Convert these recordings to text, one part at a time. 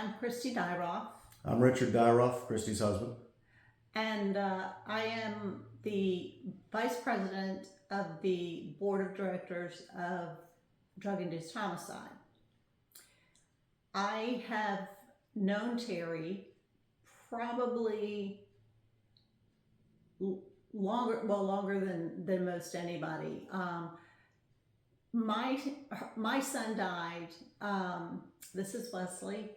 I'm Christy Dyroff, I'm Richard Dyroff, Christy's husband. and I am the Vice President of the Board of Directors of Drug-Induced Homicide. I have known Terry probably longer than most anybody. My son died. This is Wesley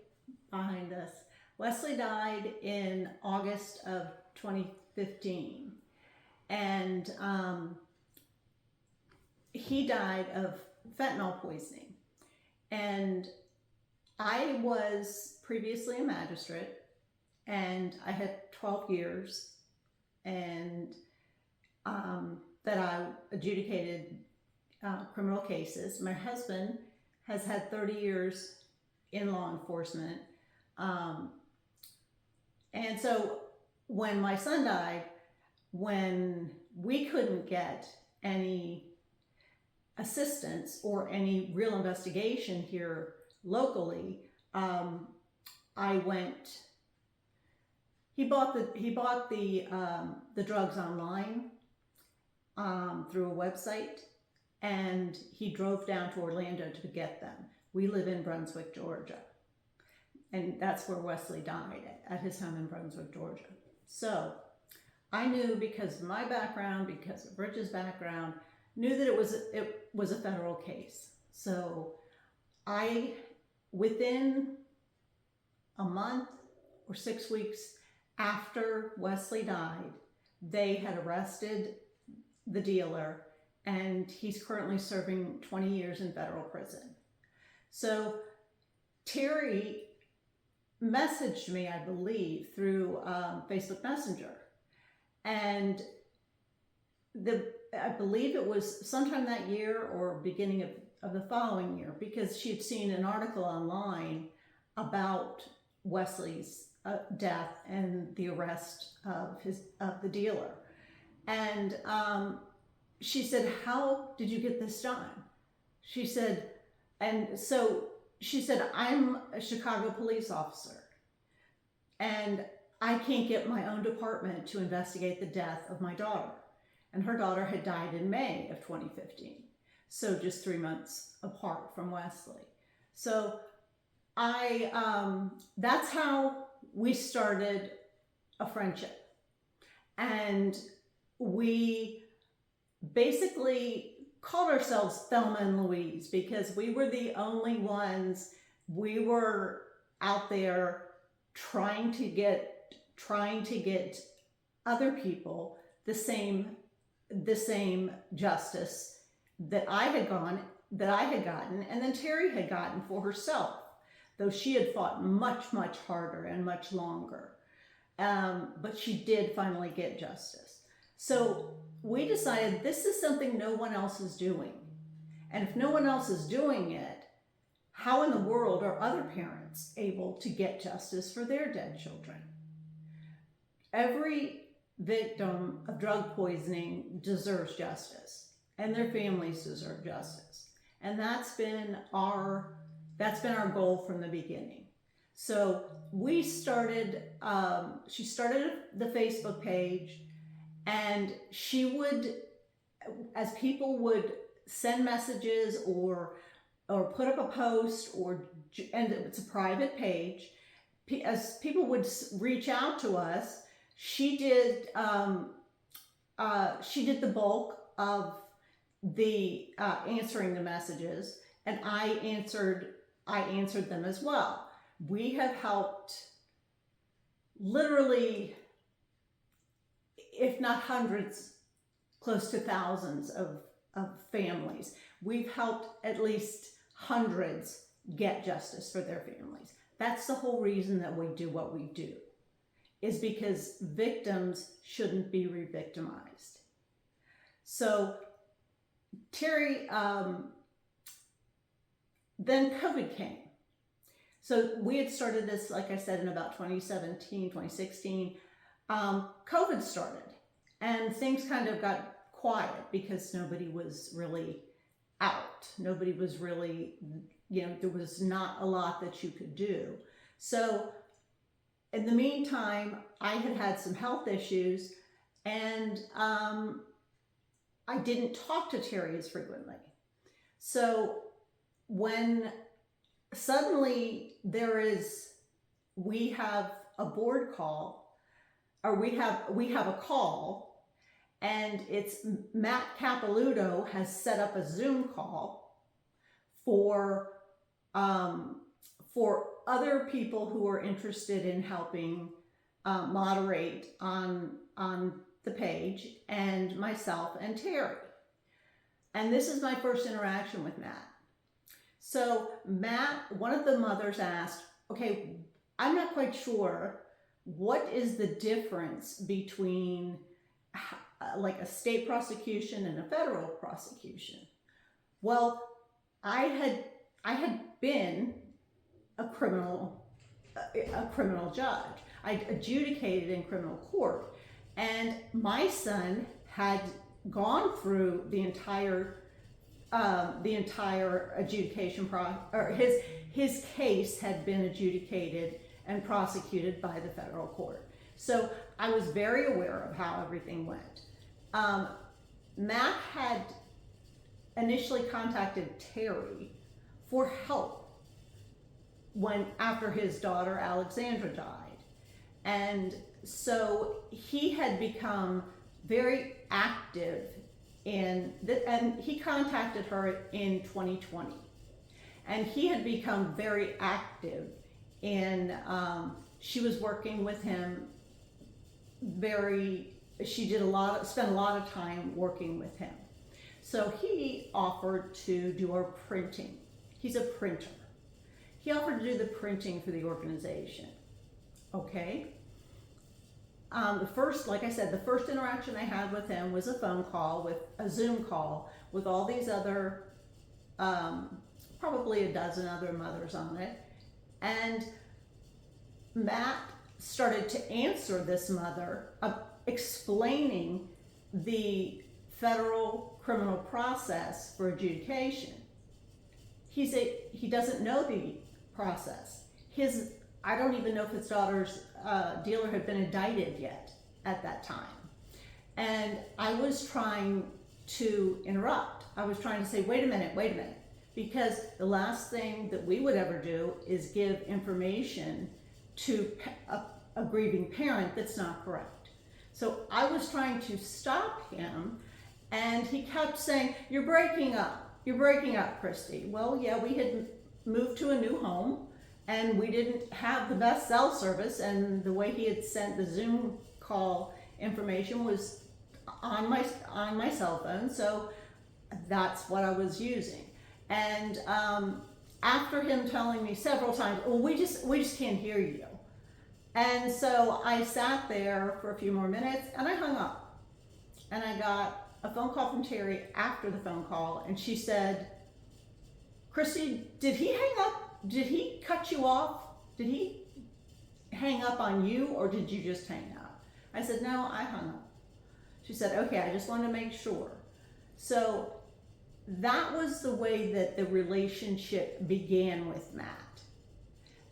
behind us. Wesley died in August of 2015, and he died of fentanyl poisoning. And I was previously a magistrate, and I had 12 years, and that I adjudicated criminal cases. My husband has had 30 years in law enforcement. And so when my son died, when we couldn't get any assistance or any real investigation here locally, he bought the drugs online through a website, and he drove down to Orlando to get them. We live in Brunswick, Georgia. And that's where Wesley died, at his home in Brunswick, Georgia. So I knew, because of my background, because of Rich's background, knew that it was a federal case. So within a month or 6 weeks after Wesley died, they had arrested the dealer, and he's currently serving 20 years in federal prison. So Terry messaged me, I believe, through Facebook Messenger, and I believe it was sometime that year or beginning of the following year, because she had seen an article online about Wesley's death and the arrest of the dealer. And she said, "How did you get this done?" She said, "I'm a Chicago police officer, and I can't get my own department to investigate the death of my daughter." And her daughter had died in May of 2015. So just 3 months apart from Wesley. So that's how we started a friendship. And we basically called ourselves Thelma and Louise, because we were the only ones. We were out there trying to get other people the same justice that I had gotten, and then Terry had gotten for herself, though she had fought much harder and much longer. But she did finally get justice. So we decided this is something no one else is doing. And if no one else is doing it, how in the world are other parents able to get justice for their dead children? Every victim of drug poisoning deserves justice, and their families deserve justice. And that's been our goal from the beginning. So we started, she started the Facebook page, and she would, as people would send messages or put up a post, and it's a private page, as people would reach out to us, she did the bulk of the answering the messages, and I answered them as well. We have helped literally, if not hundreds, close to thousands of families. We've helped at least hundreds get justice for their families. That's the whole reason that we do what we do, is because victims shouldn't be re-victimized. So Terry, then COVID came. So we had started this, like I said, in about 2017, 2016. COVID started, and things kind of got quiet because nobody was really out. Nobody was really, there was not a lot that you could do. So in the meantime, I had had some health issues, and I didn't talk to Terry as frequently. So when suddenly we have a board call, or we have a call, and it's Matt Capilouto has set up a Zoom call for other people who are interested in helping moderate on the page, and myself and Terry. And this is my first interaction with Matt. So Matt, one of the mothers asked, okay, I'm not quite sure, what is the difference between like a state prosecution and a federal prosecution? Well, I had been a criminal judge. I adjudicated in criminal court, and my son had gone through the entire adjudication or his case had been adjudicated and prosecuted by the federal court. So I was very aware of how everything went. Matt had initially contacted Terry for help after his daughter Alexandra died. And so he had become very active and he contacted her in 2020. And he had become very active in, she was working with him spent a lot of time working with him. So he offered to do our printing. He's a printer. He offered to do the printing for the organization. Okay. Like I said, the first interaction I had with him was a phone call, with a Zoom call with all these other, probably a dozen other mothers on it. And Matt started to answer this mother, explaining the federal criminal process for adjudication. He doesn't know the process. I don't even know if his daughter's dealer had been indicted yet at that time. And I was trying to interrupt. I was trying to say, wait a minute, because the last thing that we would ever do is give information to a grieving parent that's not correct. So I was trying to stop him, and he kept saying, you're breaking up, Christy. Well, yeah, we had moved to a new home, and we didn't have the best cell service, and the way he had sent the Zoom call information was on my cell phone, so that's what I was using. And after him telling me several times, well, we just can't hear you. And so I sat there for a few more minutes, and I hung up. And I got a phone call from Terry after the phone call, and she said, Christy, did he hang up? Did he cut you off? Did he hang up on you, or did you just hang up? I said, no, I hung up. She said, okay, I just wanted to make sure. So that was the way that the relationship began with Matt.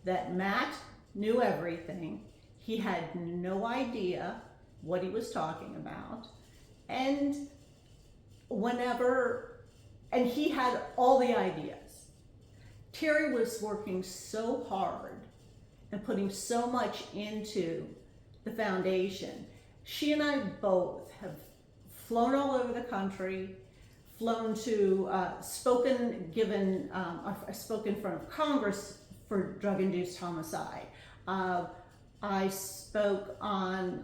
That Matt knew everything. He had no idea what he was talking about. And he had all the ideas. Terry was working so hard and putting so much into the foundation. She and I both have flown all over the country, flown to, spoken in front of Congress for drug-induced homicide. I spoke on,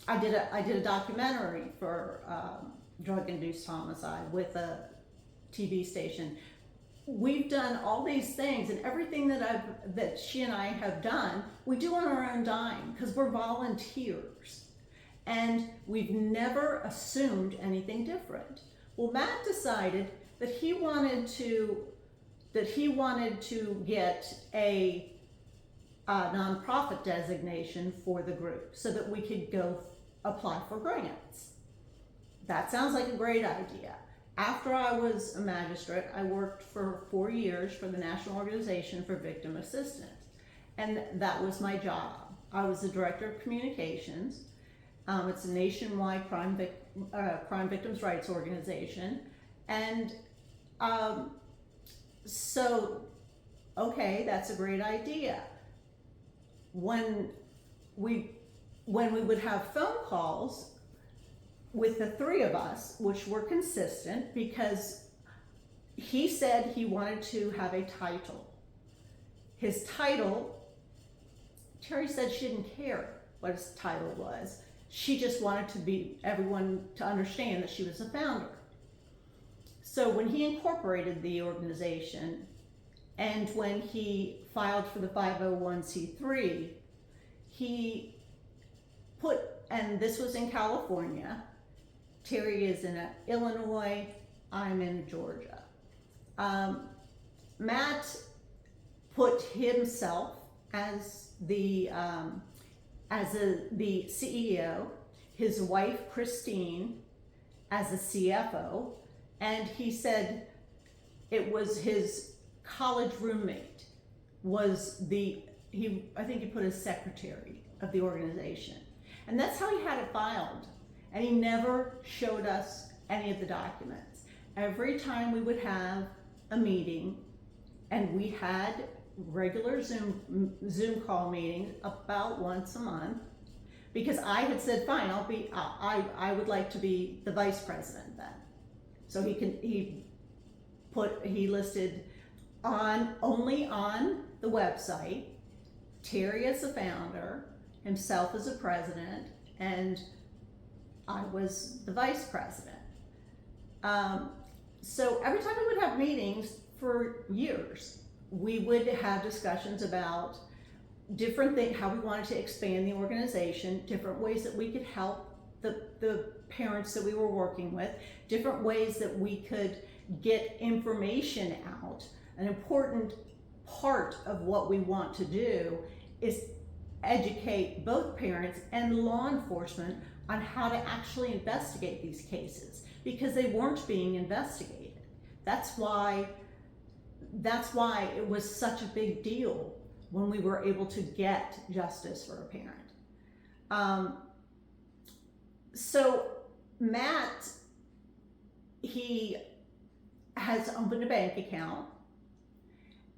I did a documentary for drug-induced homicide with a TV station. We've done all these things, and everything that she and I have done, we do on our own dime because we're volunteers, and we've never assumed anything different. Well, Matt decided that he wanted to get a nonprofit designation for the group so that we could go apply for grants. That sounds like a great idea. After I was a magistrate, I worked for 4 years for the National Organization for Victim Assistance. and that was my job. I was the director of communications. It's a nationwide crime victims' rights organization, and so, okay, that's a great idea. When we would have phone calls with the three of us, which were consistent, because he said he wanted to have a title. His title, Terry said she didn't care what his title was. She just wanted everyone to understand that she was a founder. So when he incorporated the organization and when he filed for the 501c3, he put, and this was in California, Terry is in Illinois, I'm in Georgia. Matt put himself as the CEO, his wife Christine as the CFO, and he said it was his college roommate I think he put as secretary of the organization. And that's how he had it filed. And he never showed us any of the documents. Every time we would have a meeting, and we had regular Zoom call meetings about once a month, because I had said, fine, I would like to be the vice president then. So he listed only on the website, Terry as the founder, himself as a president, and I was the vice president. So every time we would have meetings for years, we would have discussions about different things, how we wanted to expand the organization, different ways that we could help the parents that we were working with, different ways that we could get information out. An important part of what we want to do is educate both parents and law enforcement on how to actually investigate these cases, because they weren't being investigated. That's why it was such a big deal when we were able to get justice for a parent. So Matt, he has opened a bank account,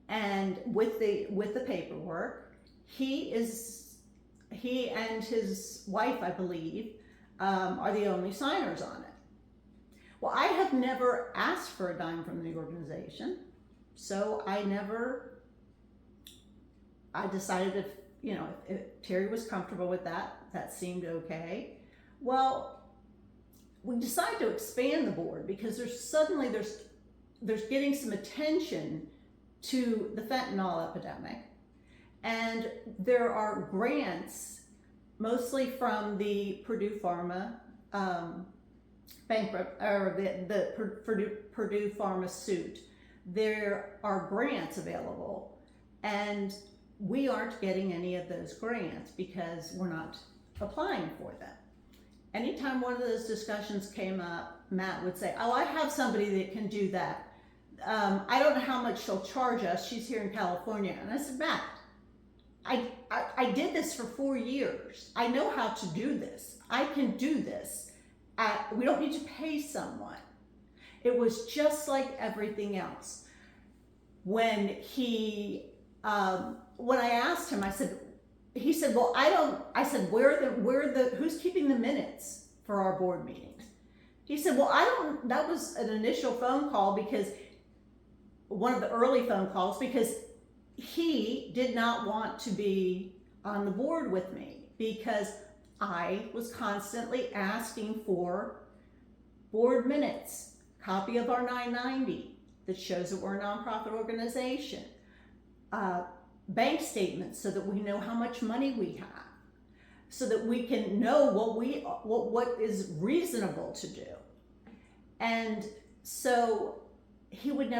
and with the paperwork, he and his wife, I believe, are the only signers on it. Well, I have never asked for a dime from the organization, so I decided if Terry was comfortable with that seemed okay. Well, we decided to expand the board because there's getting some attention to the fentanyl epidemic, and there are grants, mostly from the Purdue Pharma Purdue Pharma suit. There are grants available, and we aren't getting any of those grants because we're not applying for them. Anytime one of those discussions came up, Matt would say, "Oh, I have somebody that can do that. I don't know how much she'll charge us. She's here in California." And I said, "Matt, I did this for 4 years. I know how to do this. I can do this. We don't need to pay someone." It was just like everything else. When I asked him, he said, "Well, I said, who's keeping the minutes for our board meetings?" He said, "Well, that was an initial phone call, because one of the early phone calls, because he did not want to be on the board with me, because I was constantly asking for board minutes, copy of our 990 that shows that we're a nonprofit organization, bank statements so that we know how much money we have, so that we can know what is reasonable to do." And so he would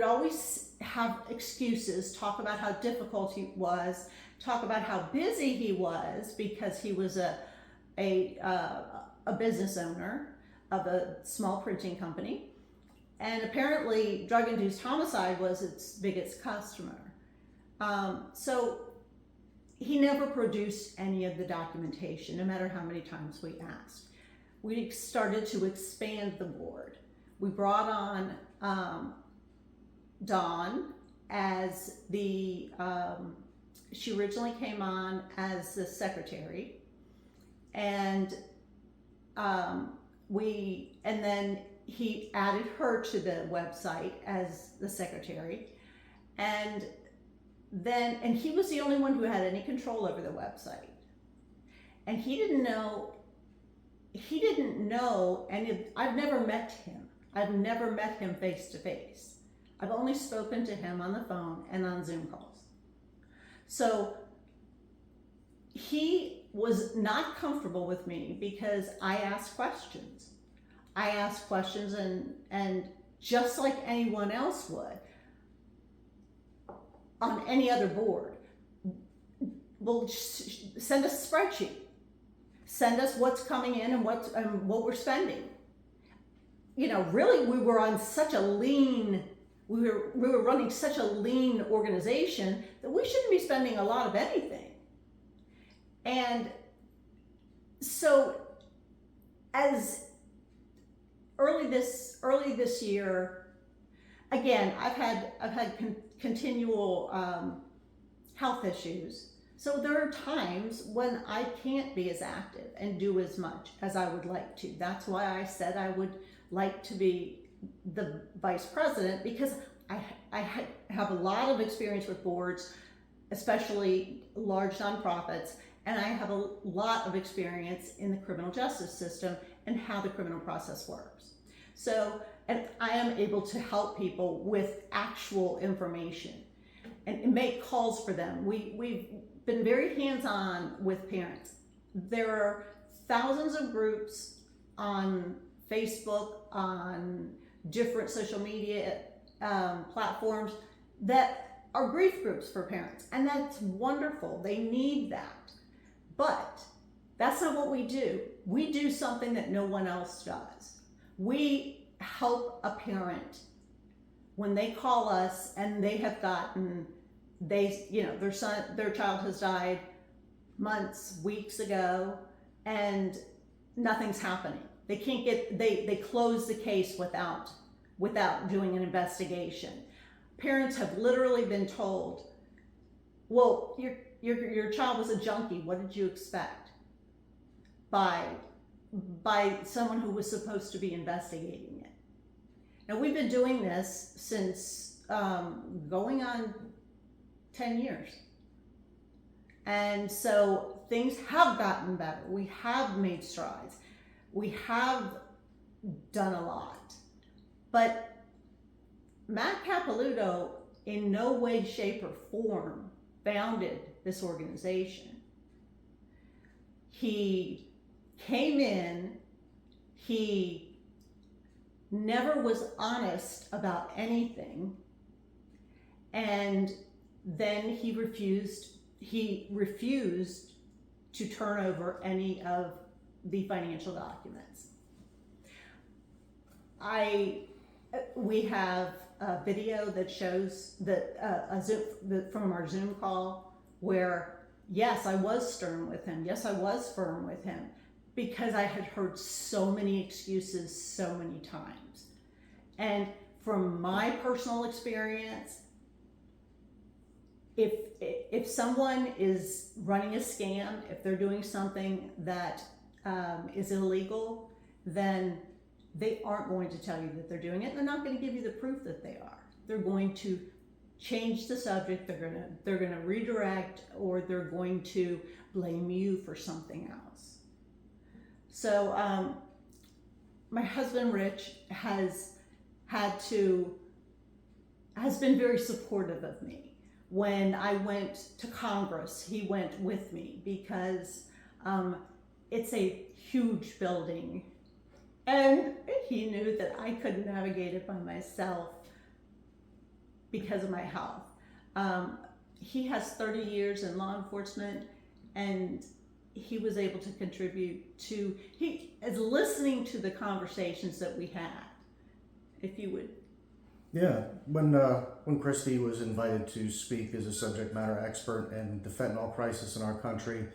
always have excuses, talk about how difficult he was, talk about how busy he was, because he was a business owner of a small printing company, and apparently drug-induced homicide was its biggest customer. So he never produced any of the documentation, no matter how many times we asked. We started to expand the board. We brought on Dawn as the, she originally came on as the secretary, and then he added her to the website as the secretary, and he was the only one who had any control over the website, and he didn't know any. I've never met him face to face. I've only spoken to him on the phone and on Zoom calls. So he was not comfortable with me because I asked questions. And just like anyone else would on any other board, well, send us a spreadsheet. Send us what's coming in and what we're spending. Really, we were on such a lean. We were running such a lean organization that we shouldn't be spending a lot of anything. And so, as early this year, again, I've had continual health issues. So there are times when I can't be as active and do as much as I would like to. That's why I said I would like to be the vice president, because I have a lot of experience with boards, especially large nonprofits, and I have a lot of experience in the criminal justice system and how the criminal process works. So, and I am able to help people with actual information and make calls for them. We've been very hands-on with parents. There are thousands of groups on Facebook, on different social media platforms that are grief groups for parents, and that's wonderful. They need that. But that's not what we do. We do something that no one else does. We help a parent when they call us and they have gotten, their child has died months, weeks ago, and nothing's happening. They can't they close the case without doing an investigation. Parents have literally been told, well, your child was a junkie. What did you expect? By someone who was supposed to be investigating it. Now, we've been doing this since going on 10 years. And so things have gotten better. We have made strides. We have done a lot. But Matt Capilouto in no way, shape, or form founded this organization. He came in, he never was honest about anything, and then he refused to turn over any of the financial documents. We have a video that shows that from our Zoom call where, yes, I was stern with him. Yes, I was firm with him, because I had heard so many excuses so many times. And from my personal experience, if someone is running a scam, if they're doing something that is illegal, then they aren't going to tell you that they're doing it. They're not going to give you the proof that they are. They're going to change the subject. They're going to redirect, or they're going to blame you for something else. So my husband Rich has been very supportive of me. When I went to Congress, he went with me, because it's a huge building, and he knew that I couldn't navigate it by myself because of my health. He has 30 years in law enforcement, and he was able to contribute to, he is listening to the conversations that we had. If you would Yeah, when Christy was invited to speak as a subject matter expert in the fentanyl crisis in our country,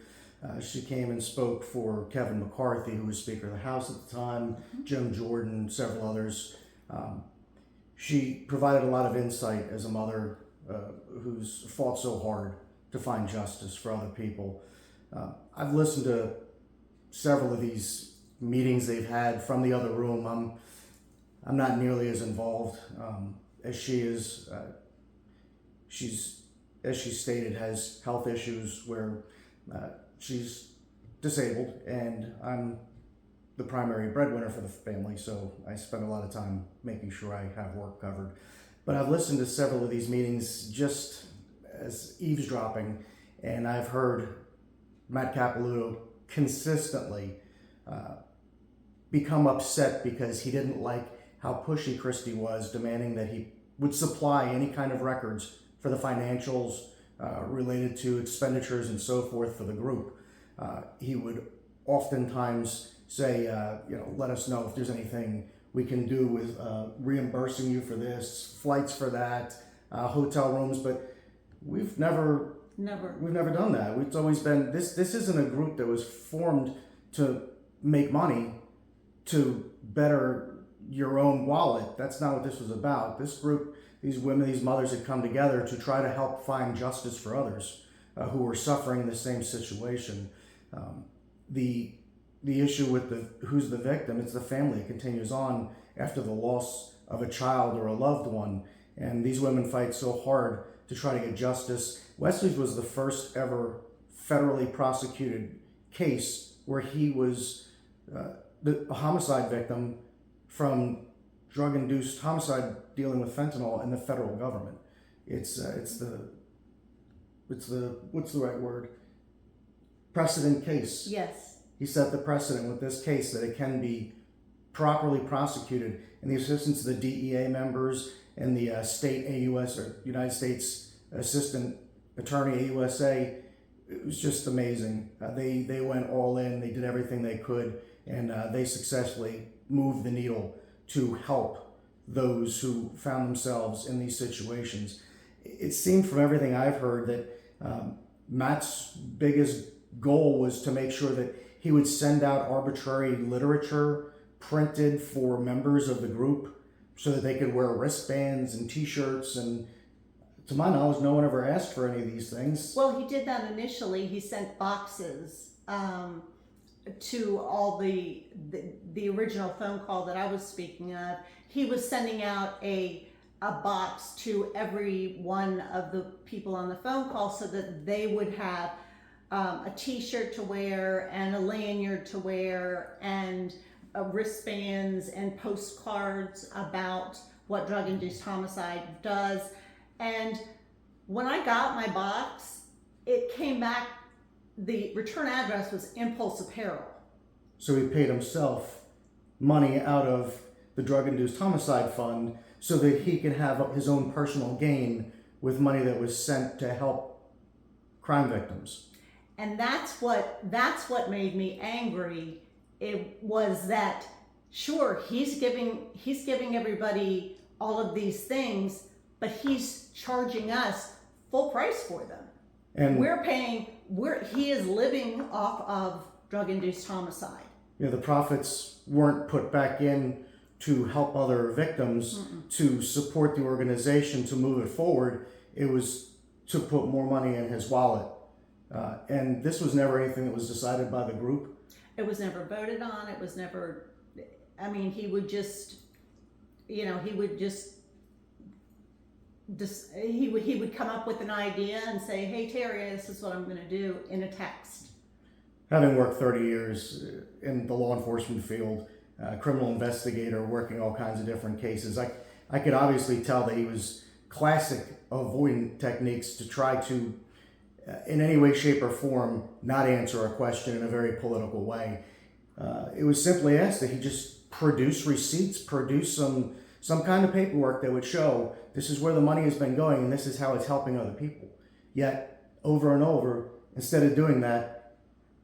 she came and spoke for Kevin McCarthy, who was Speaker of the House at the time, Jim Jordan, several others. She provided a lot of insight as a mother who's fought so hard to find justice for other people. I've listened to several of these meetings they've had from the other room. I'm not nearly as involved as she is. She's, as she stated, has health issues where she's disabled, and I'm the primary breadwinner for the family, so I spend a lot of time making sure I have work covered. But I've listened to several of these meetings just as eavesdropping, and I've heard Matt Capilouto consistently become upset because he didn't like how pushy Christie was, demanding that he would supply any kind of records for the financials related to expenditures and so forth for the group. He would oftentimes say, let us know if there's anything we can do with reimbursing you for this, flights for that, hotel rooms, but we've never done that. It's always been, this isn't a group that was formed to make money to better your own wallet. That's not what this was about. This group, these women, these mothers had come together to try to help find justice for others who were suffering in the same situation. The issue with who's the victim, it's the family. It continues on after the loss of a child or a loved one. And these women fight so hard to try to get justice. Wesley's was the first ever federally prosecuted case where he was a homicide victim from drug-induced homicide dealing with fentanyl in the federal government. It's the what's the right word? Precedent case. Yes. He set the precedent with this case that it can be properly prosecuted, and the assistance of the DEA members and the state AUS or United States Assistant Attorney AUSA, it was just amazing. They went all in. They did everything they could, and they successfully moved the needle to help those who found themselves in these situations. It seemed from everything I've heard that Matt's biggest goal was to make sure that he would send out arbitrary literature printed for members of the group so that they could wear wristbands and t-shirts, and to my knowledge, no one ever asked for any of these things. Well, he did that initially. He sent boxes to all the original phone call that I was speaking of. He was sending out a box to every one of the people on the phone call so that they would have a t-shirt to wear and a lanyard to wear and wristbands and postcards about what drug-induced homicide does. And when I got my box, it came back, the return address was Impulse Apparel. So he paid himself money out of the drug-induced homicide fund so that he could have his own personal gain with money that was sent to help crime victims. And that's what made me angry. It was that, sure, he's giving everybody all of these things, but he's charging us full price for them. And he is living off of drug-induced homicide. The profits weren't put back in to help other victims, to support the organization, to move it forward. It was to put more money in his wallet. And this was never anything that was decided by the group. It was never voted on. It was never, he would just, he would come up with an idea and say, hey, Terry, this is what I'm going to do, in a text. Having worked 30 years in the law enforcement field, criminal investigator, working all kinds of different cases, I could obviously tell that he was classic avoidant techniques to try to, in any way, shape, or form, not answer a question in a very political way. It was simply asked that he just produce receipts, produce some kind of paperwork that would show this is where the money has been going and this is how it's helping other people. Yet, over and over, instead of doing that,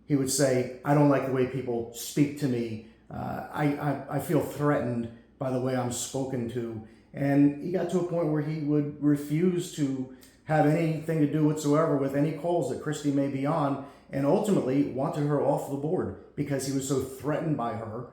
he would say, I don't like the way people speak to me. I feel threatened by the way I'm spoken to. And he got to a point where he would refuse to have anything to do whatsoever with any calls that Christy may be on, and ultimately wanted her off the board because he was so threatened by her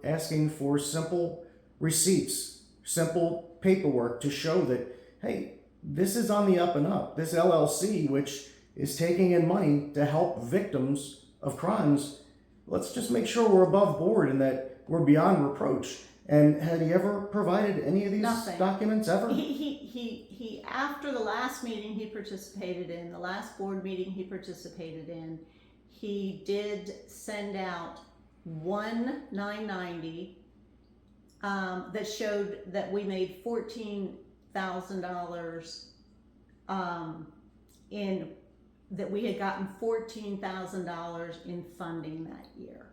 asking for simple receipts, simple paperwork to show that, hey, this is on the up and up. This LLC, which is taking in money to help victims of crimes, let's just make sure we're above board and that we're beyond reproach. And had he ever provided any of these Nothing. documents ever? He after the last meeting he participated in, the last board meeting he participated in, he did send out one 990 that showed that we made $14,000 that we had gotten $14,000 in funding that year.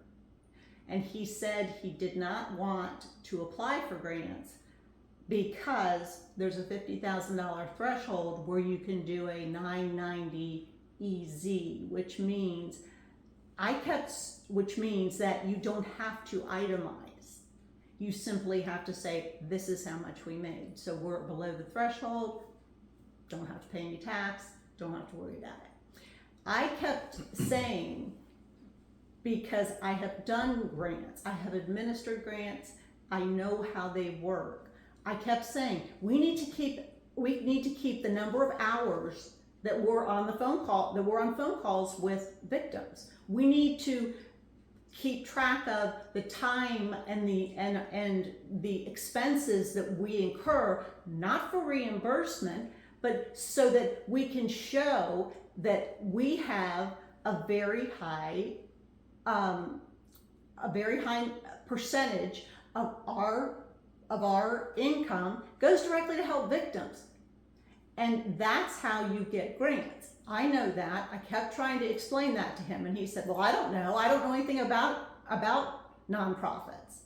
And he said he did not want to apply for grants because there's a $50,000 threshold where you can do a 990 EZ, which means that you don't have to itemize. You simply have to say, this is how much we made. So we're below the threshold, don't have to pay any tax, don't have to worry about it. I kept saying, because I have done grants, I have administered grants, I know how they work. I kept saying, we need to keep the number of hours that we're on phone calls with victims. We need to keep track of the time and the expenses that we incur, not for reimbursement, but so that we can show that we have a very high percentage of our income goes directly to help victims. And that's how you get grants. I know that. I kept trying to explain that to him, and he said, well, I don't know anything about nonprofits.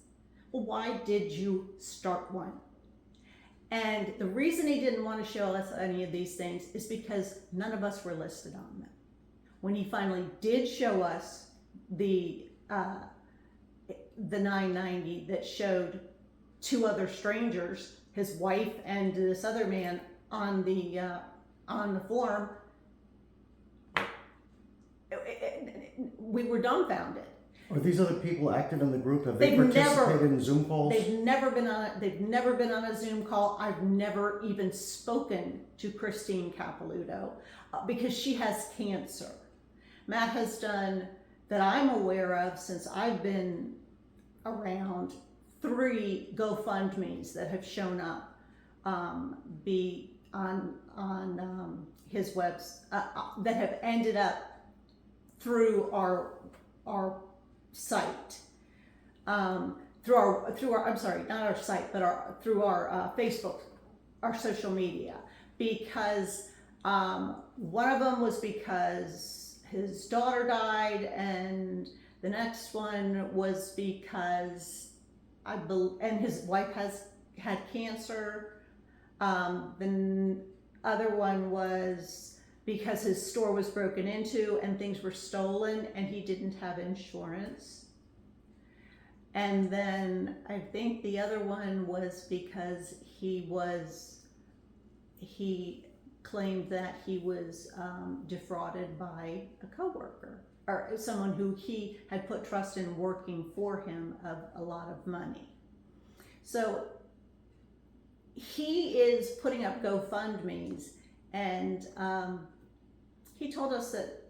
Well, why did you start one? And the reason he didn't want to show us any of these things is because none of us were listed on them. When he finally did show us the 990 that showed two other strangers, his wife and this other man, on the form, we were dumbfounded. Are these other people active in the group? Have they participated in Zoom calls? They've never been on a Zoom call. I've never even spoken to Christine Capilouto because she has cancer. Matt has done, that I'm aware of, since I've been around, 3 GoFundMes that have shown up be on his webs that have ended up through our site, through our I'm sorry, not our site, but through our Facebook, our social media, because one of them was because his daughter died, and the next one was because and his wife had cancer. The other one was because his store was broken into and things were stolen and he didn't have insurance. And then I think the other one was because he claimed that he was defrauded by a coworker or someone who he had put trust in working for him of a lot of money. So he is putting up GoFundMes, and he told us that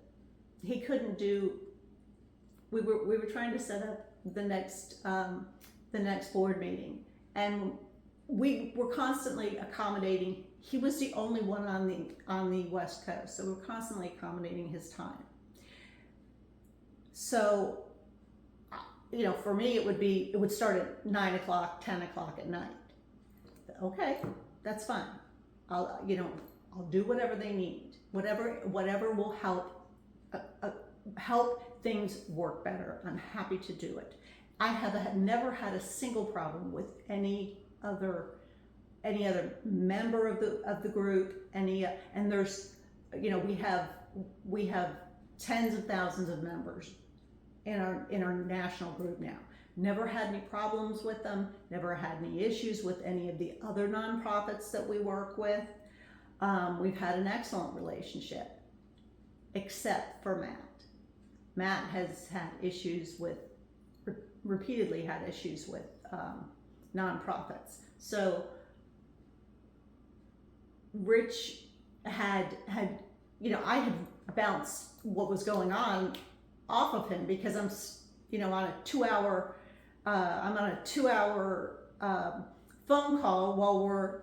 he couldn't do. We were trying to set up the next board meeting, and we were constantly accommodating. He was the only one on the West Coast, so we were constantly accommodating his time. So, for me, it would start at 9 o'clock, 10 o'clock at night. Okay, that's fine. I'll do whatever they need. Whatever will help things work better. I'm happy to do it. I have never had a single problem with any other member of the group. And there's, we have tens of thousands of members in our national group now. Never had any problems with them, never had any issues with any of the other nonprofits that we work with. We've had an excellent relationship, except for Matt. Matt has had issues with, repeatedly had issues with nonprofits. So Rich had, I had bounced what was going on off of him because I'm, on a 2-hour, I'm on a 2-hour phone call while we're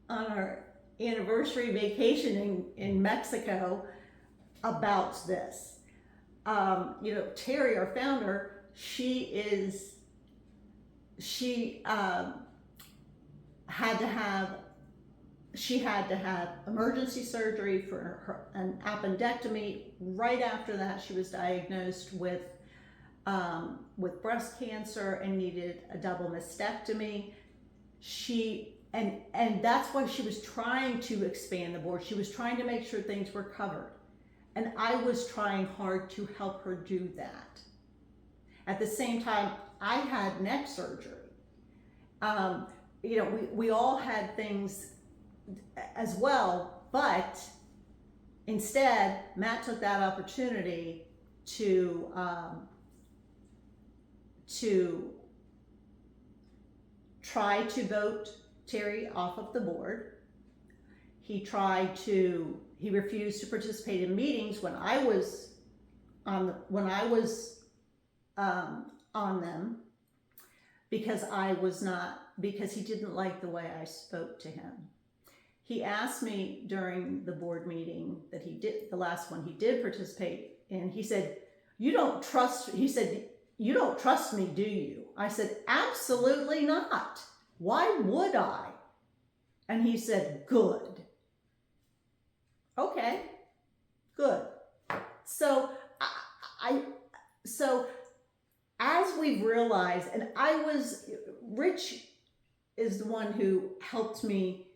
on our anniversary vacation in Mexico about this. Terry, our founder, she had to have emergency surgery for an appendectomy. Right after that, she was diagnosed with breast cancer and needed a double mastectomy. And that's why she was trying to expand the board. She was trying to make sure things were covered. And I was trying hard to help her do that. At the same time, I had neck surgery. We all had things as well, but instead, Matt took that opportunity to try to vote Terry off of the board. He refused to participate in meetings when I was on them because he didn't like the way I spoke to him. He asked me during the board meeting that he did, the last one he did participate in, he said, you don't trust me, do you? I said, absolutely not. Why would I? And he said, good. Okay, good. So so as we've realized, and Rich is the one who helped me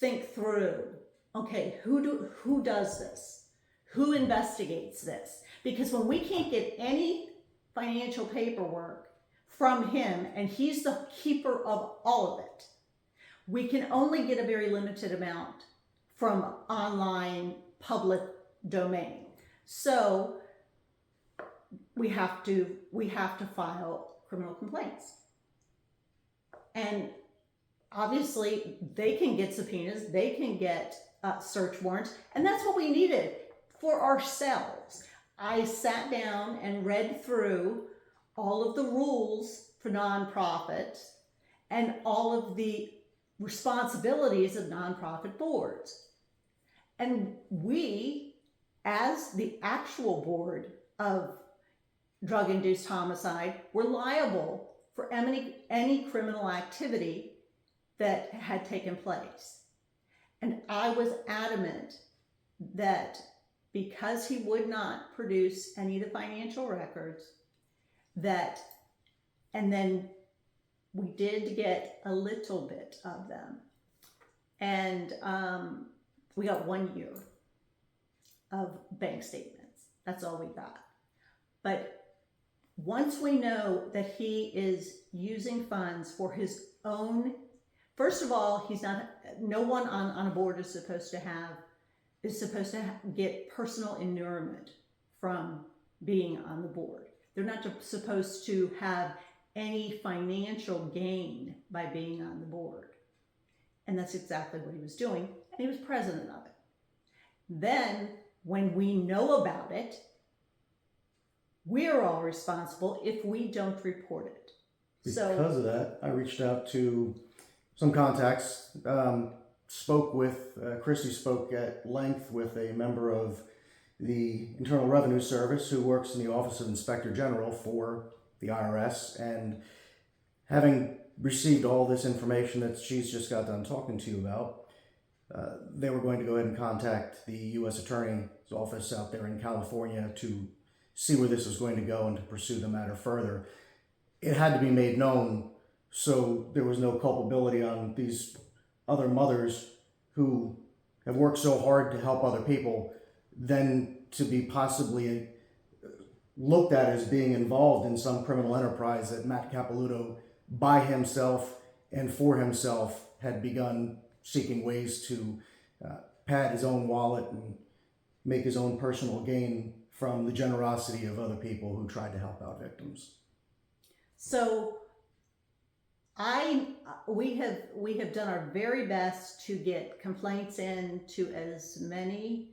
think through, okay, who does this? Who investigates this? Because when we can't get any financial paperwork from him, and he's the keeper of all of it, we can only get a very limited amount from online public domain. So we have to file criminal complaints. And obviously they can get subpoenas, they can get search warrants, and that's what we needed for ourselves. I sat down and read through all of the rules for nonprofits and all of the responsibilities of nonprofit boards. And we, as the actual board of drug-induced homicide, were liable for any criminal activity that had taken place. And I was adamant that because he would not produce any of the financial records, and then we did get a little bit of them. And we got 1 year of bank statements. That's all we got. But once we know that he is using funds for his own, first of all, no one on a board is supposed to get personal inurement from being on the board. They're not supposed to have any financial gain by being on the board. And that's exactly what he was doing, and he was president of it. Then, when we know about it, we're all responsible if we don't report it. Because of that, I reached out to some contacts, Christy spoke at length with a member of the Internal Revenue Service who works in the Office of Inspector General for the IRS, and having received all this information that she's just got done talking to you about, they were going to go ahead and contact the U.S. Attorney's Office out there in California to see where this was going to go and to pursue the matter further. It had to be made known so there was no culpability on these other mothers who have worked so hard to help other people, then to be possibly looked at as being involved in some criminal enterprise that Matt Capilouto, by himself and for himself, had begun seeking ways to pad his own wallet and make his own personal gain from the generosity of other people who tried to help out victims. So we have done our very best to get complaints in to as many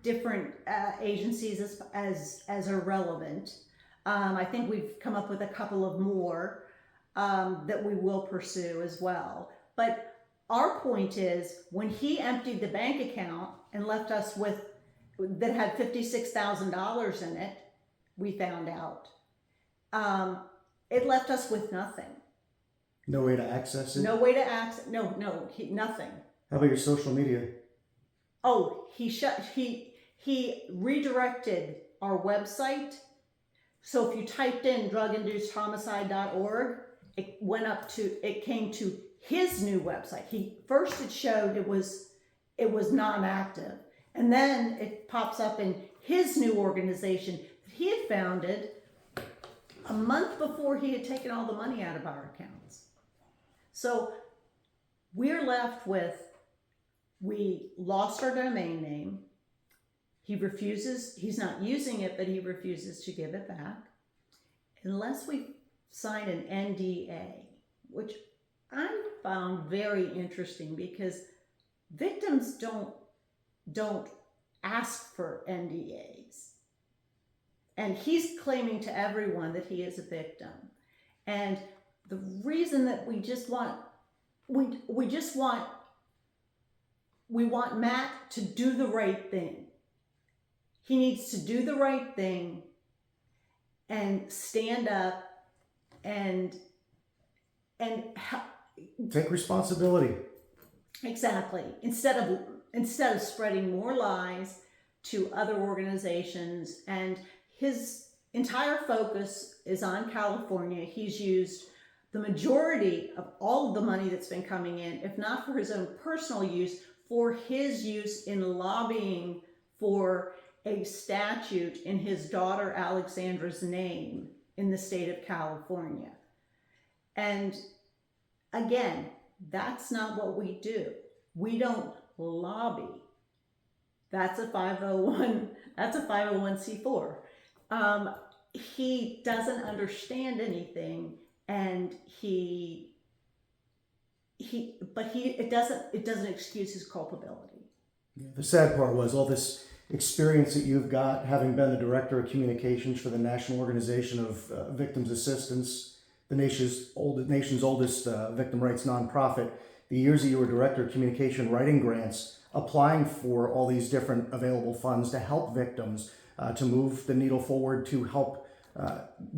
different agencies as are relevant. I think we've come up with a couple of more that we will pursue as well. But our point is, when he emptied the bank account and left us with that had $56,000 in it, we found out it left us with nothing. No way to access it? No way to access. Nothing. How about your social media? Oh, he redirected our website. So if you typed in druginducedhomicide.org, it came to his new website. It showed it was non-active, and then it pops up in his new organization that he had founded a month before he had taken all the money out of our accounts. So we're left with, we lost our domain name. He's not using it, but he refuses to give it back unless we sign an NDA, which I found very interesting because victims don't ask for NDAs. And he's claiming to everyone that he is a victim. And the reason that we want Matt to do the right thing. He needs to do the right thing and stand up and take responsibility. Exactly. Instead of spreading more lies to other organizations, and his entire focus is on California. He's used the majority of all of the money that's been coming in, if not for his own personal use, for his use in lobbying for a statute in his daughter Alexandra's name in the state of California. And again, that's not what we do. We don't lobby. That's a 501c4. He doesn't understand anything, and it doesn't excuse his culpability. Yeah, the sad part was all this experience that you've got, having been the director of communications for the National Organization of Victims Assistance, the nation's oldest victim rights nonprofit. The years that you were director of communication, writing grants, applying for all these different available funds to help victims, to move the needle forward, to help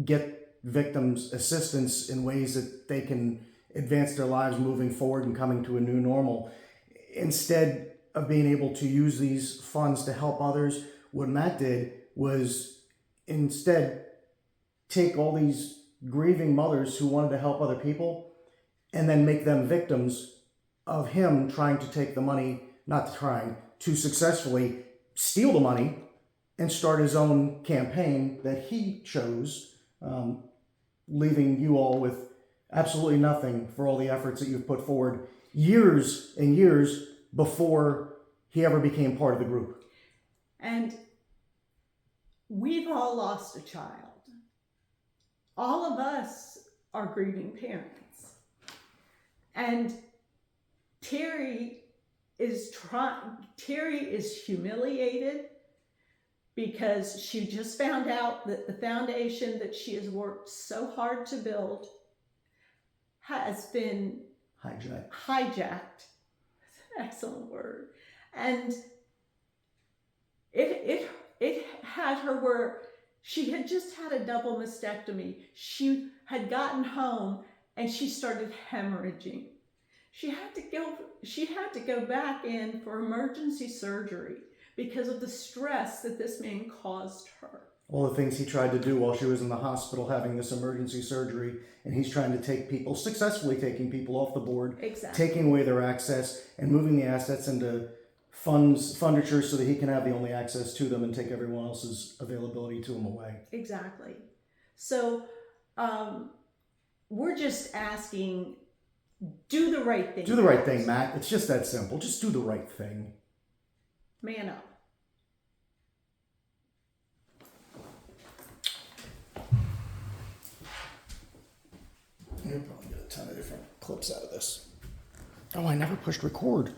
get victims assistance in ways that they can advance their lives moving forward and coming to a new normal. Instead of being able to use these funds to help others, what Matt did was instead take all these grieving mothers who wanted to help other people and then make them victims of him trying to take the money, to successfully steal the money and start his own campaign that he chose, leaving you all with absolutely nothing for all the efforts that you've put forward years and years before he ever became part of the group. And we've all lost a child. All of us are grieving parents. And Terry is humiliated because she just found out that the foundation that she has worked so hard to build has been hijacked. Excellent word. And it had her where she had just had a double mastectomy. She had gotten home and she started hemorrhaging. She had to go back in for emergency surgery because of the stress that this man caused her. all the things he tried to do while she was in the hospital having this emergency surgery, and he's trying to take people, successfully taking people off the board, Exactly. taking away their access and moving the assets into funditure so that he can have the only access to them and take everyone else's availability to them away. Exactly. So we're just asking, do the right thing. Do the right thing, Matt. It's just that simple. Just do the right thing. Man up. You'll probably get a ton of different clips out of this. Oh, I never pushed record.